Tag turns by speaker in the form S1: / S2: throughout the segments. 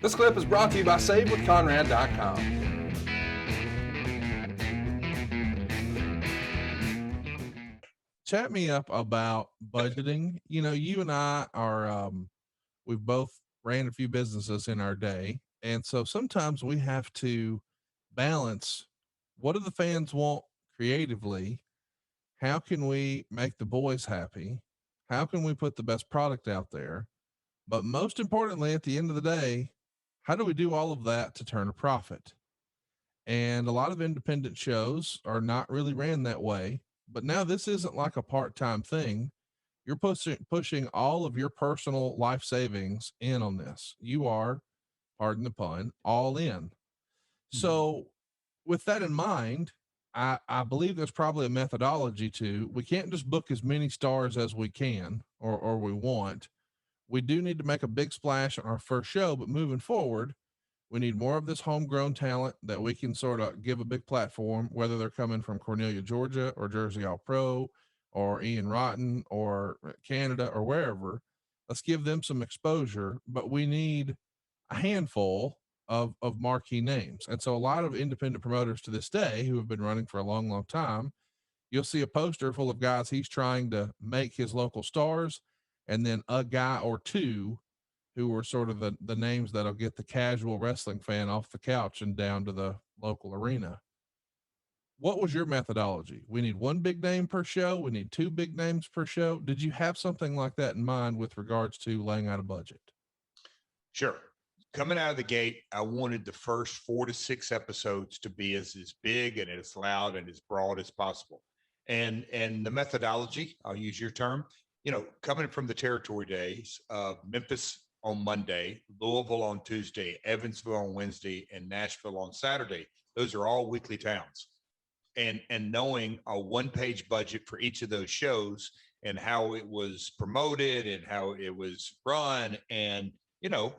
S1: This clip is brought to you by SaveWithConrad.com.
S2: Chat me up about budgeting. You know, you and I are, we've both ran a few businesses in our day. And so sometimes we have to balance, what do the fans want creatively? How can we make the boys happy? How can we put the best product out there? But most importantly, at the end of the day, how do we do all of that to turn a profit? And a lot of independent shows are not really ran that way. But now this isn't like a part-time thing. You're pushing all of your personal life savings in on this. You are, pardon the pun, all in. So with that in mind, I believe there's probably a methodology to, we can't just book as many stars as we can or we want. We do need to make a big splash on our first show, but moving forward, we need more of this homegrown talent that we can sort of give a big platform, whether they're coming from Cornelia, Georgia, or Jersey All Pro, or Ian Rotten, or Canada, or wherever. Let's give them some exposure, but we need a handful of marquee names. And so a lot of independent promoters to this day who have been running for a long, long time, you'll see a poster full of guys he's trying to make his local stars, and then a guy or two who are sort of the names that'll get the casual wrestling fan off the couch and down to the local arena. What was your methodology? We need one big name per show. We need two big names per show. Did you have something like that in mind with regards to laying out a budget?
S3: Sure. Coming out of the gate, I wanted the first 4 to 6 episodes to be as big and as loud and as broad as possible. And the methodology, I'll use your term, you know, coming from the territory days of Memphis on Monday, Louisville on Tuesday, Evansville on Wednesday, and Nashville on Saturday. Those are all weekly towns. And knowing a one-page budget for each of those shows and how it was promoted and how it was run. And, you know,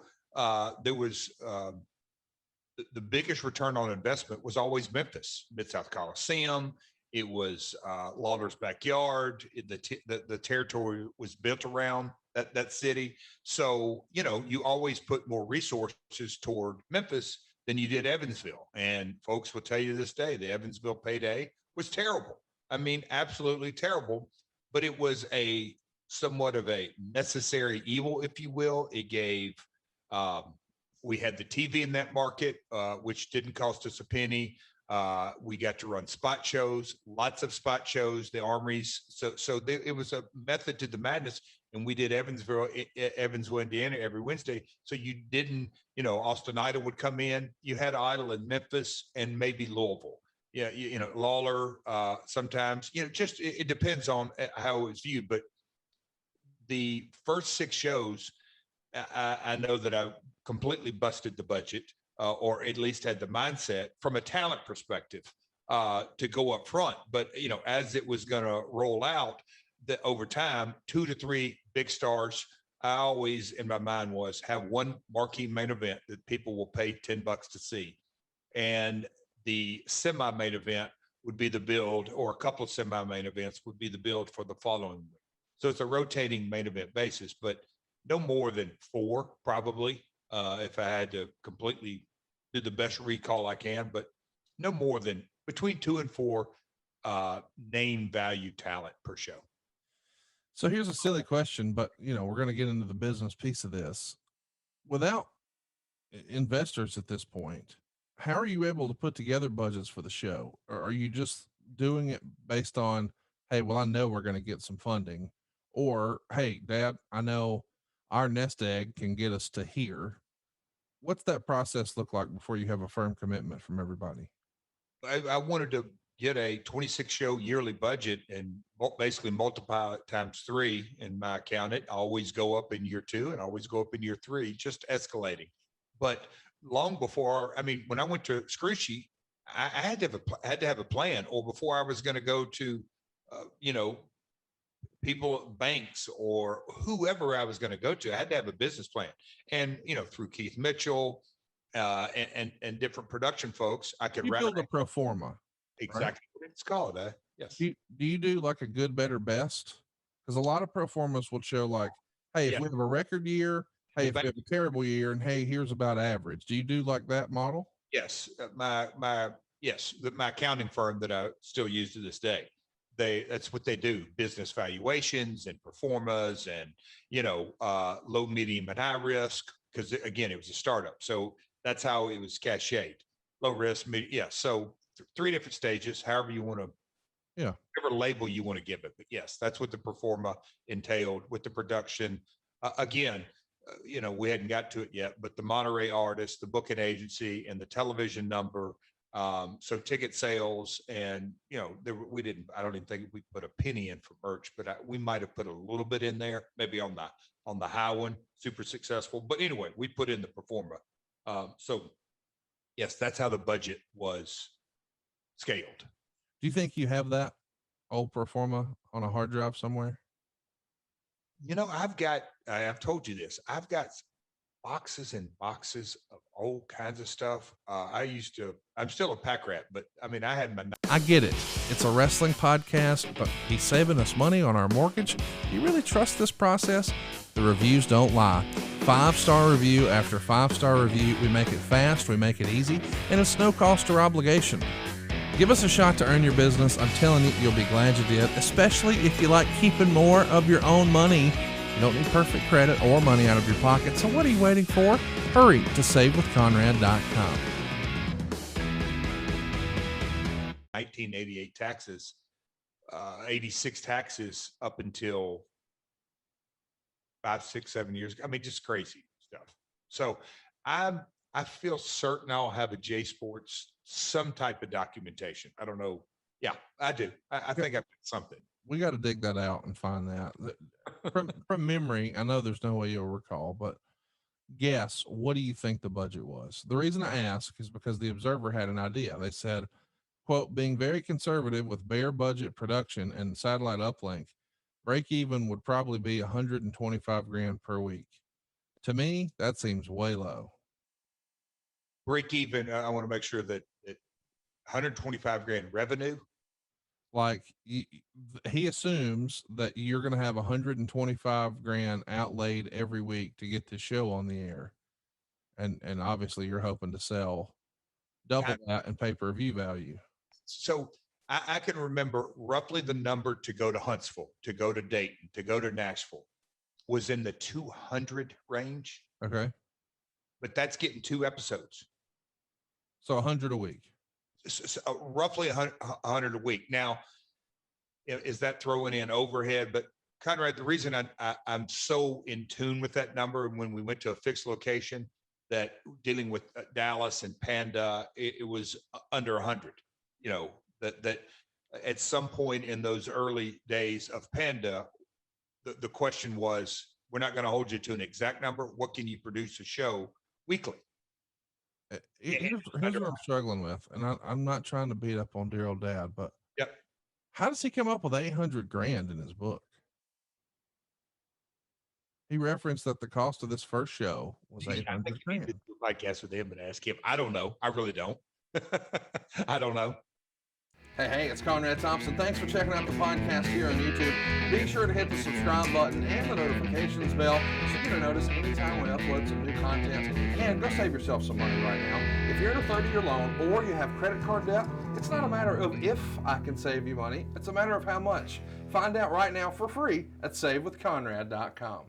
S3: there was the biggest return on investment was always Memphis, Mid-South Coliseum. It was Lawler's backyard. The territory was built around that city. So, you know, you always put more resources toward Memphis than you did Evansville. And folks will tell you this day, the Evansville payday was terrible. I mean, absolutely terrible, but it was a somewhat of a necessary evil, if you will. It gave, we had the TV in that market, which didn't cost us a penny. We got to run spot shows, lots of spot shows, the armories. So it was a method to the madness. And we did Evansville, Indiana every Wednesday. So you didn't, you know, Austin Idol would come in. You had Idol in Memphis and maybe Louisville. Yeah, you know, Lawler sometimes, you know, just it depends on how it's viewed. But the first 6 shows, I know that I completely busted the budget. Or at least had the mindset from a talent perspective to go up front. But, you know, as it was going to roll out over time, 2 to 3 big stars, I always in my mind was have one marquee main event that people will pay $10 to see. And the semi-main event would be the build, or a couple of semi-main events would be the build for the following week. So it's a rotating main event basis, but no more than 4 probably. If I had to completely do the best recall I can, but no more than between 2 and 4 name value talent per show.
S2: So here's a silly question, but you know, we're going to get into the business piece of this. Without investors at this point, how are you able to put together budgets for the show? Or are you just doing it based on, hey, well, I know we're going to get some funding, or, hey, Dad, I know our nest egg can get us to here. What's that process look like before you have a firm commitment from everybody?
S3: I wanted to get a 26 show yearly budget and basically multiply it times 3 in my account. It always go up in year 2 and always go up in year 3, just escalating. But long before, I mean, when I went to Scroochie, I had to have a plan, or before I was going to go to, you know, people, banks, or whoever I was going to go to, I had to have a business plan. And, you know, through Keith Mitchell and different production folks, I could
S2: build a pro forma.
S3: Exactly right? What it's called. Yes.
S2: Do you do like a good, better, best? Because a lot of pro formas will show like, hey, if we have a record year, Hey, if you have a terrible year and hey, here's about average. Do you do like that model?
S3: Yes, my accounting firm that I still use to this day, that's what they do: business valuations and performas, and low, medium, and high risk. Because again, it was a startup, so that's how it was cached: low risk, medium. Yeah, so three different stages, however you want to, whatever label you want to give it. But yes, that's what the performa entailed with the production. Again, we hadn't got to it yet, but the Monterey artist, the booking agency, and the television number. So ticket sales, and I don't even think we put a penny in for merch, but we might have put a little bit in there, maybe on the high one, super successful. But anyway, we put in the performa. So yes, that's how the budget was scaled.
S2: Do you think you have that old performa on a hard drive somewhere?
S3: I've told you this. I've got boxes and boxes of all kinds of stuff. I'm still a pack rat, but I mean,
S2: I get it. It's a wrestling podcast, but he's saving us money on our mortgage. Do you really trust this process? The reviews don't lie. 5-star review after 5-star review. We make it fast, we make it easy, and it's no cost or obligation. Give us a shot to earn your business. I'm telling you, you'll be glad you did, especially if you like keeping more of your own money. You don't need perfect credit or money out of your pocket. So what are you waiting for? Hurry to savewithconrad.com.
S3: 1988 taxes, 86 taxes up until 5, 6, 7 years ago. I mean, just crazy stuff. So I feel certain I'll have a J Sports, some type of documentation. I don't know. Yeah, I do. I think I've got something.
S2: We got to dig that out and find that. From memory, I know there's no way you'll recall, but guess, what do you think the budget was? The reason I ask is because the Observer had an idea. They said, quote, being very conservative with bare budget production and satellite uplink, break even would probably be 125 grand per week. To me, that seems way low.
S3: Break even, I want to make sure that 125 grand revenue.
S2: Like he assumes that you're going to have 125 grand outlaid every week to get the show on the air. And obviously you're hoping to sell double that in pay-per-view value.
S3: So I can remember roughly the number to go to Huntsville, to go to Dayton, to go to Nashville was in the 200 range.
S2: Okay.
S3: But that's getting 2 episodes.
S2: So 100 a week.
S3: So roughly 100 a week. Now, is that throwing in overhead? But Conrad, the reason I'm so in tune with that number, when we went to a fixed location, that dealing with Dallas and Panda, it was under 100. That at some point in those early days of Panda, the question was, we're not going to hold you to an exact number. What can you produce a show weekly?
S2: Here's what I'm struggling with, and I'm not trying to beat up on dear old dad, but how does he come up with 800 grand in his book? He referenced that the cost of this first show was 800 grand.
S3: I guess with him and ask him. I don't know. I really don't. I don't know.
S1: Hey, it's Conrad Thompson. Thanks for checking out the podcast here on YouTube. Be sure to hit the subscribe button and the notifications bell so you get a notice anytime we upload some new content. And go save yourself some money right now. If you're in a 30-year loan or you have credit card debt, it's not a matter of if I can save you money. It's a matter of how much. Find out right now for free at savewithconrad.com.